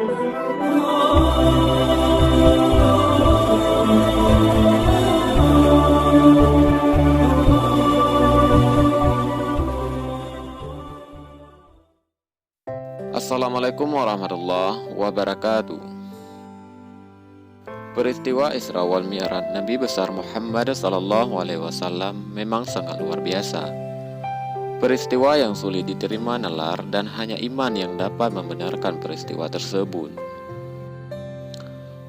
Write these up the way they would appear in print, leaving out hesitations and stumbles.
Assalamualaikum warahmatullahi wabarakatuh. Peristiwa Isra wal Mi'raj Nabi besar Muhammad SAW memang sangat luar biasa. Peristiwa yang sulit diterima nalar dan hanya iman yang dapat membenarkan peristiwa tersebut.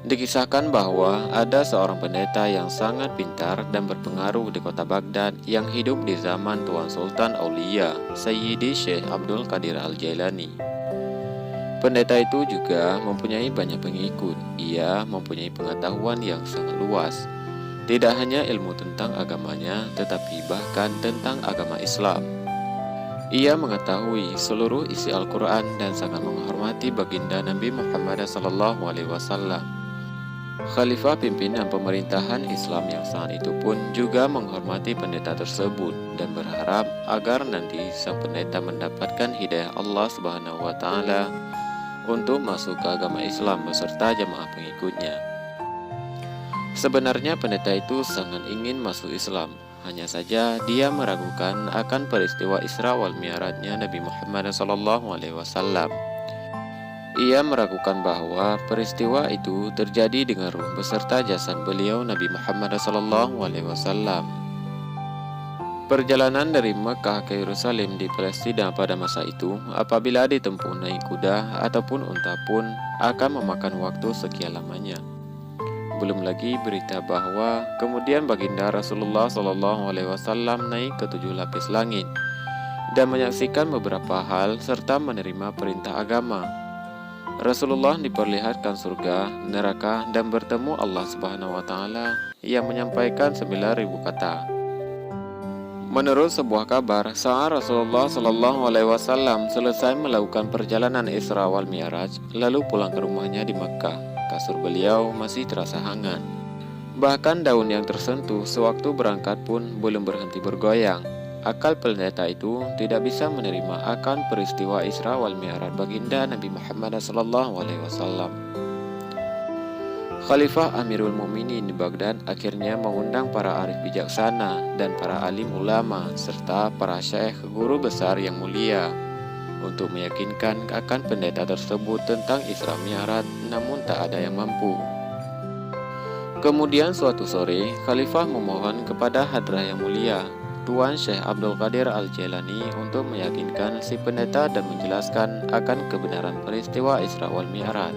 Dikisahkan bahwa ada seorang pendeta yang sangat pintar dan berpengaruh di kota Baghdad yang hidup di zaman Tuan Sultan Aulia Sayyidi Syekh Abdul Qadir Al-Jailani. Pendeta itu juga mempunyai banyak pengikut. Ia mempunyai pengetahuan yang sangat luas, tidak hanya ilmu tentang agamanya, tetapi bahkan tentang agama Islam. Ia mengetahui seluruh isi Al-Quran dan sangat menghormati baginda Nabi Muhammad SAW. Khalifah pimpinan pemerintahan Islam yang saat itu pun juga menghormati pendeta tersebut dan berharap agar nanti sang pendeta mendapatkan hidayah Allah Subhanahu wa Ta'ala untuk masuk ke agama Islam beserta jamaah pengikutnya. Sebenarnya pendeta itu sangat ingin masuk Islam, hanya saja dia meragukan akan peristiwa Isra wal Mi'rajnya Nabi Muhammad SAW. Ia meragukan bahwa peristiwa itu terjadi dengan ruh beserta jasad beliau Nabi Muhammad SAW. Perjalanan dari Mekah ke Yerusalem di Palestina pada masa itu, apabila ditempuh naik kuda ataupun unta pun akan memakan waktu sekian lamanya. Belum lagi berita bahwa kemudian baginda Rasulullah SAW naik ke 7 lapis langit dan menyaksikan beberapa hal serta menerima perintah agama. Rasulullah diperlihatkan surga, neraka, dan bertemu Allah Subhanahu wa Ta'ala yang menyampaikan 9.000 kata. Menurut sebuah kabar, saat Rasulullah SAW selesai melakukan perjalanan Isra wal Mi'raj, lalu pulang ke rumahnya di Makkah, kasur beliau masih terasa hangat. Bahkan daun yang tersentuh sewaktu berangkat pun belum berhenti bergoyang. Akal pendeta itu tidak bisa menerima akan peristiwa Isra wal Mi'raj baginda Nabi Muhammad SAW. Khalifah Amirul Mukminin di Baghdad akhirnya mengundang para arif bijaksana dan para alim ulama serta para syekh guru besar yang mulia untuk meyakinkan akan pendeta tersebut tentang Isra Mi'raj, namun tak ada yang mampu. Kemudian suatu sore, Khalifah memohon kepada hadrah yang mulia Tuan Syekh Abdul Qadir Al-Jailani untuk meyakinkan si pendeta dan menjelaskan akan kebenaran peristiwa Isra wal Mi'raj.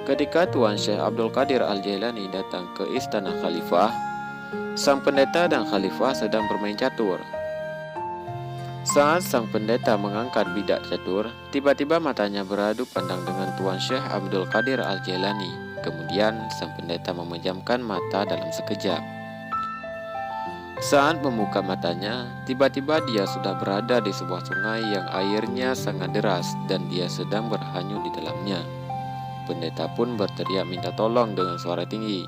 Ketika Tuan Syekh Abdul Qadir Al-Jailani datang ke istana Khalifah, sang pendeta dan Khalifah sedang bermain catur. Saat sang pendeta mengangkat bidak catur, tiba-tiba matanya beradu pandang dengan Tuan Syekh Abdul Qadir Al-Jailani. Kemudian sang pendeta memejamkan mata dalam sekejap. Saat membuka matanya, tiba-tiba dia sudah berada di sebuah sungai yang airnya sangat deras dan dia sedang berhanyut di dalamnya. Pendeta pun berteriak minta tolong dengan suara tinggi.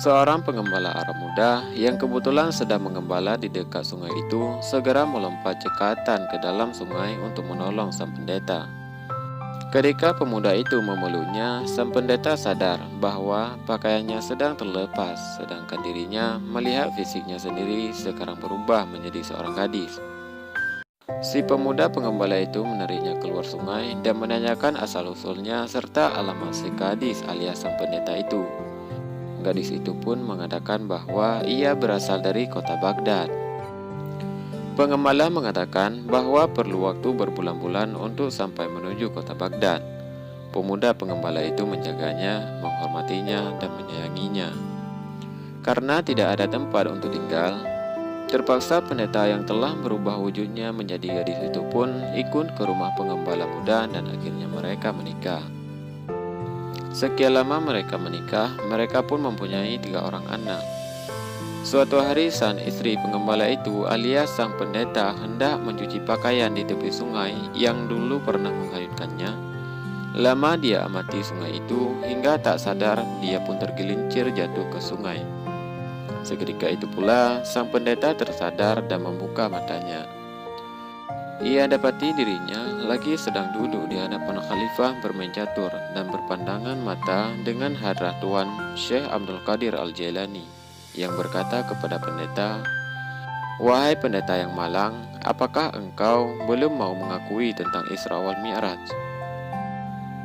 Seorang pengembala Arab muda yang kebetulan sedang mengembala di dekat sungai itu segera melompat cekatan ke dalam sungai untuk menolong sang pendeta. Ketika pemuda itu memeluknya, sang pendeta sadar bahwa pakaiannya sedang terlepas, sedangkan dirinya melihat fisiknya sendiri sekarang berubah menjadi seorang gadis. Si pemuda pengembala itu menariknya keluar sungai dan menanyakan asal-usulnya serta alamat si gadis alias sang pendeta itu. Gadis itu pun mengatakan bahwa ia berasal dari kota Baghdad. Pengembala mengatakan bahwa perlu waktu berbulan-bulan untuk sampai menuju kota Baghdad. Pemuda pengembala itu menjaganya, menghormatinya, dan menyayanginya. Karena tidak ada tempat untuk tinggal, terpaksa pendeta yang telah berubah wujudnya menjadi gadis itu pun ikut ke rumah pengembala muda dan akhirnya mereka menikah. Sekian lama mereka menikah, mereka pun mempunyai 3 orang anak. Suatu hari sang istri pengembala itu alias sang pendeta hendak mencuci pakaian di tepi sungai yang dulu pernah menghanyutkannya. Lama dia amati sungai itu hingga tak sadar dia pun tergelincir jatuh ke sungai. Seketika itu pula sang pendeta tersadar dan membuka matanya. Ia dapati dirinya lagi sedang duduk di hadapan khalifah bermain catur dan berpandangan mata dengan hadrat Tuan Syekh Abdul Qadir Al-Jailani yang berkata kepada pendeta, "Wahai pendeta yang malang, apakah engkau belum mau mengakui tentang Isra wal Mi'raj?"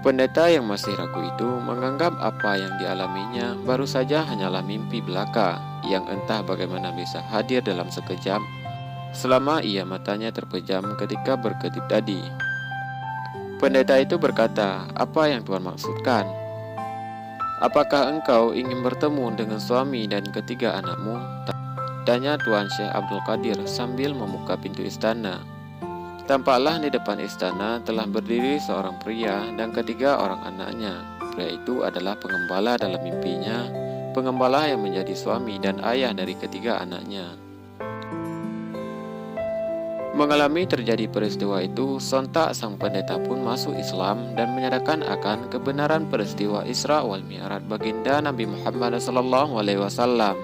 Pendeta yang masih ragu itu menganggap apa yang dialaminya baru saja hanyalah mimpi belaka yang entah bagaimana bisa hadir dalam sekejap selama ia matanya terpejam ketika berkedip tadi. Pendeta itu berkata, "Apa yang Tuhan maksudkan? Apakah engkau ingin bertemu dengan suami dan ketiga anakmu?" tanya Tuan Syekh Abdul Qadir sambil membuka pintu istana. Tampaklah di depan istana telah berdiri seorang pria dan ketiga orang anaknya. Pria itu adalah pengembala dalam mimpinya, pengembala yang menjadi suami dan ayah dari ketiga anaknya. Mengalami terjadi peristiwa itu, sontak sang pendeta pun masuk Islam dan menyatakan akan kebenaran peristiwa Isra wal Mi'raj baginda Nabi Muhammad SAW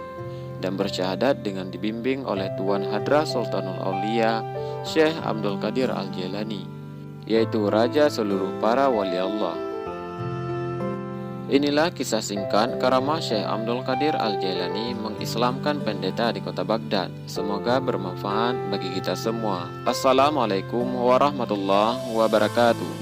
dan bersyahadat dengan dibimbing oleh Tuan Hadrat Sultanul Aulia Syekh Abdul Qadir Al-Jailani, yaitu raja seluruh para wali Allah. Inilah kisah singkat karamah Syekh Abdul Qadir Al-Jailani mengislamkan pendeta di kota Baghdad. Semoga bermanfaat bagi kita semua. Assalamualaikum warahmatullahi wabarakatuh.